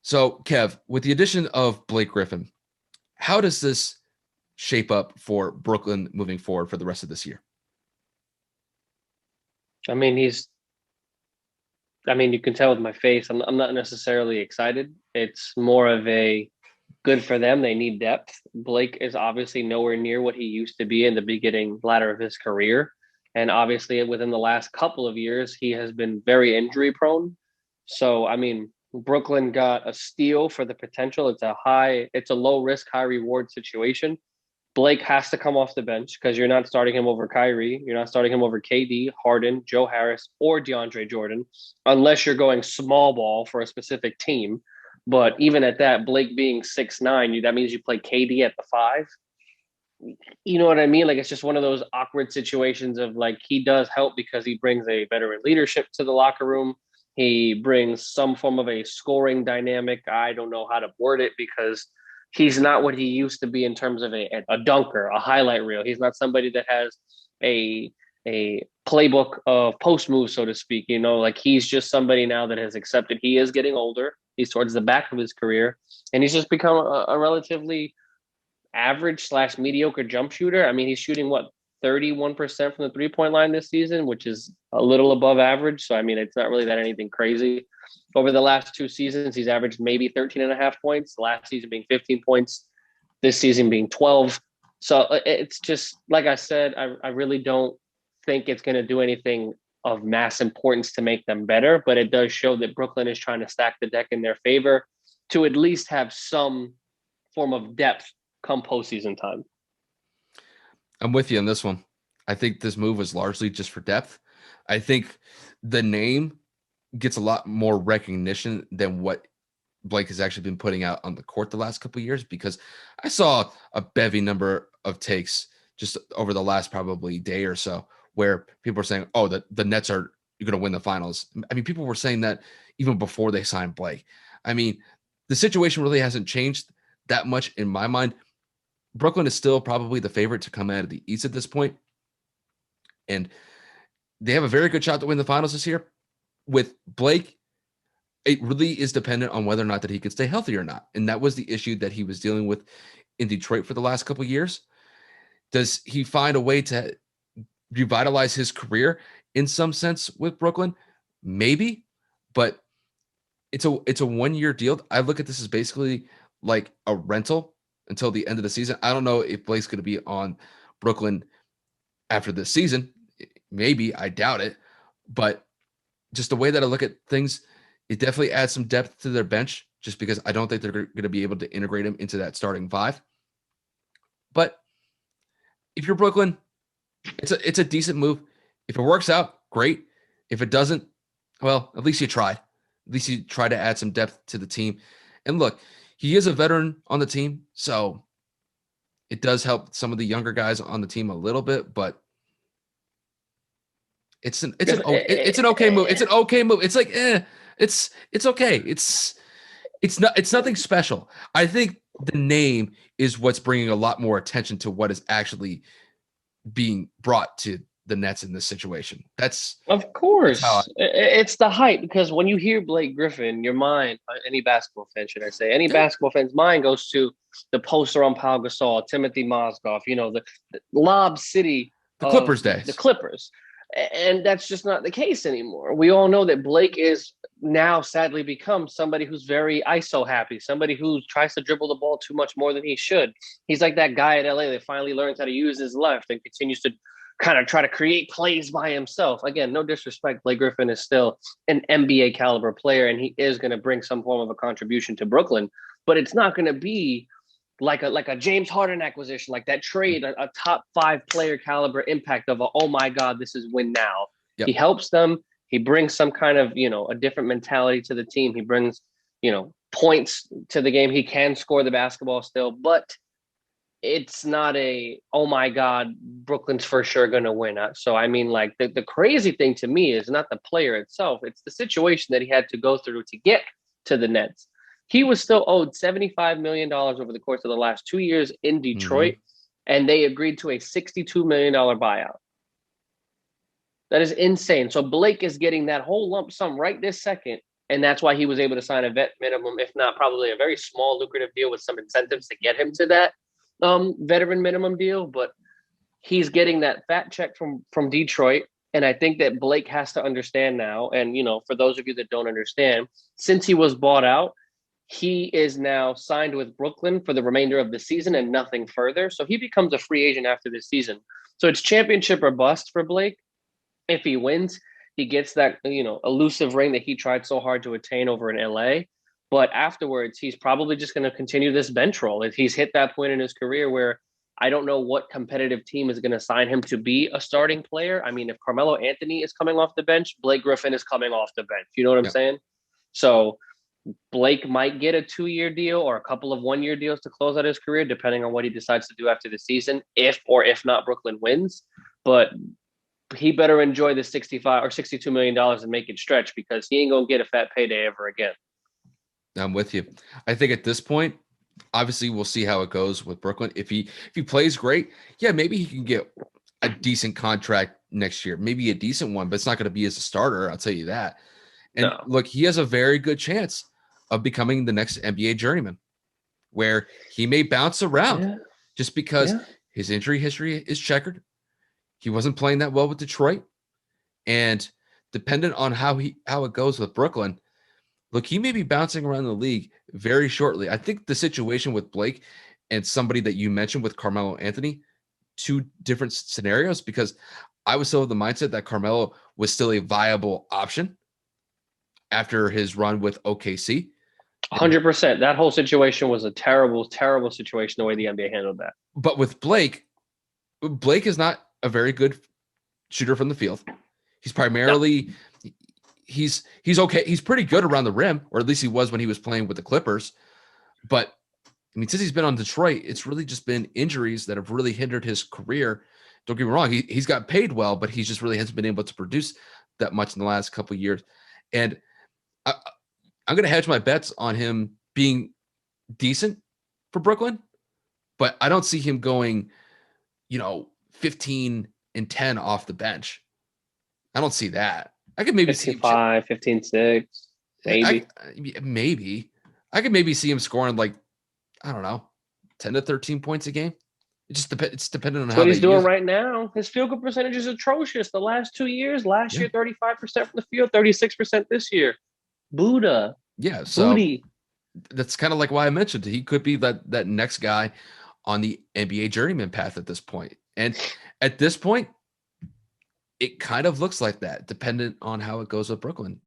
So, Kev, with the addition of Blake Griffin, how does this shape up for Brooklyn moving forward for the rest of this year? I mean, you can tell with my face, I'm not necessarily excited. It's more of a good for them. They need depth. Blake is obviously nowhere near what he used to be in the beginning ladder of his career. And obviously, within the last couple of years, he has been very injury prone. So, I mean, Brooklyn got a steal for the potential. It's a low risk, high reward situation. Blake has to come off the bench because you're not starting him over Kyrie. You're not starting him over KD, Harden, Joe Harris, or DeAndre Jordan, unless you're going small ball for a specific team. But even at that, Blake being 6'9", that means you play KD at the five. You know what I mean? Like it's just one of those awkward situations of like he does help because he brings a veteran leadership to the locker room. He brings some form of a scoring dynamic. I don't know how to word it because he's not what he used to be in terms of a dunker, a highlight reel. He's not somebody that has a a playbook of post moves, so to speak. You know, like he's just somebody now that has accepted he is getting older. He's towards the back of his career, and he's just become a relatively average slash mediocre jump shooter. I mean, he's shooting what 31% from the 3 point line this season, which is a little above average. So I mean, it's not really that anything crazy. Over the last 2 seasons, he's averaged maybe 13 and a half points. Last season being 15 points, this season being 12. So it's just like I said, I really don't think it's going to do anything of mass importance to make them better, but it does show that Brooklyn is trying to stack the deck in their favor to at least have some form of depth come postseason time. I'm with you on this one. I think this move was largely just for depth. I think the name gets a lot more recognition than what Blake has actually been putting out on the court the last couple of years, because I saw a bevy number of takes just over the last probably day or so where people are saying, oh, the Nets are going to win the finals. I mean, people were saying that even before they signed Blake. I mean, the situation really hasn't changed that much in my mind. Brooklyn is still probably the favorite to come out of the East at this point, and they have a very good shot to win the finals this year. With Blake, it really is dependent on whether or not that he could stay healthy or not, and that was the issue that he was dealing with in Detroit for the last couple of years. Does he find a way to revitalize his career in some sense with Brooklyn? Maybe, but it's a 1 year deal. I look at this as basically like a rental until the end of the season. I don't know if Blake's going to be on Brooklyn after this season. Maybe, I doubt it. But just the way that I look at things, it definitely adds some depth to their bench just because I don't think they're going to be able to integrate him into that starting five. But if you're Brooklyn, it's a decent move. If it works out, great. If it doesn't, well, at least you tried. At least you try to add some depth to the team. And look, he is a veteran on the team, so it does help some of the younger guys on the team a little bit, but it's an okay move. It's an okay move. It's like it's okay. It's nothing special. I think the name is what's bringing a lot more attention to what is actually being brought to the Nets in this situation. Of That's how I, course, it's the hype because when you hear Blake Griffin, your mind, any basketball fan, should I say, any yeah, basketball fan's mind goes to the poster on Pau Gasol, Timothy Mozgov, the Lob City the of Clippers the days. Clippers. And that's just not the case anymore. We all know that Blake is now sadly become somebody who's very ISO happy, somebody who tries to dribble the ball too much more than he should. He's like that guy at LA that finally learns how to use his left and continues to kind of try to create plays by himself. Again, no disrespect. Blake Griffin is still an NBA caliber player, and he is going to bring some form of a contribution to Brooklyn, but it's not going to be like a James Harden acquisition, like that trade, a top five player caliber impact of oh my God, this is win now. He Yep. helps them. He brings some kind of, a different mentality to the team. He brings, points to the game. He can score the basketball still, but it's not oh my God, Brooklyn's for sure going to win. So, I mean, like the crazy thing to me is not the player itself. It's the situation that he had to go through to get to the Nets. He was still owed $75 million over the course of the last 2 years in Mm-hmm. Detroit, and they agreed to a $62 million buyout. That is insane. So Blake is getting that whole lump sum right this second, And that's why he was able to sign a vet minimum, if not probably a very small lucrative deal with some incentives to get him to that veteran minimum deal. But he's getting that fat check from Detroit. And I think that Blake has to understand now. And, for those of you that don't understand, since he was bought out, he is now signed with Brooklyn for the remainder of the season and nothing further. So he becomes a free agent after this season. So it's championship or bust for Blake. If he wins, he gets that, elusive ring that he tried so hard to attain over in LA. But afterwards, he's probably just going to continue this bench role. If he's hit that point in his career where I don't know what competitive team is going to sign him to be a starting player. I mean, if Carmelo Anthony is coming off the bench, Blake Griffin is coming off the bench. You know what I'm Yep. saying? So Blake might get a 2-year deal or a couple of 1-year deals to close out his career, depending on what he decides to do after the season, if not Brooklyn wins. But he better enjoy the 65 or $62 million and make it stretch, because he ain't going to get a fat payday ever again. I'm with you. I think at this point, obviously we'll see how it goes with Brooklyn. If he plays great, yeah, maybe he can get a decent contract next year, maybe a decent one, but it's not going to be as a starter. I'll tell you that. And No. look, he has a very good chance of becoming the next NBA journeyman, where he may bounce around Yeah. just because Yeah. his injury history is checkered. He wasn't playing that well with Detroit, and dependent on how it goes with Brooklyn, look, he may be bouncing around the league very shortly. I think the situation with Blake and somebody that you mentioned with Carmelo Anthony, two different scenarios, because I was still of the mindset that Carmelo was still a viable option after his run with OKC. 100%. That whole situation was a terrible, terrible situation, the way the NBA handled that. But with Blake is not a very good shooter from the field. He's No. primarily he's okay. He's pretty good around the rim, or at least he was when he was playing with the Clippers. But I mean, since he's been on Detroit, it's really just been injuries that have really hindered his career. Don't get me wrong, he's got paid well, but he just really hasn't been able to produce that much in the last couple of years. And I'm going to hedge my bets on him being decent for Brooklyn, but I don't see him going, 15-10 off the bench. I don't see that. I could maybe see him 15-5, 15-6, maybe. maybe. I could maybe see him scoring like, I don't know, 10 to 13 points a game. It's dependent on That's how what they he's doing use it. right now. His field goal percentage is atrocious. The last 2 years, last Yeah. year, 35% from the field, 36% this year. Buddha. Yeah. So Booty. that's kind of like why I mentioned he could be that next guy on the NBA journeyman path at this point. And at this point, it kind of looks like that, dependent on how it goes with Brooklyn.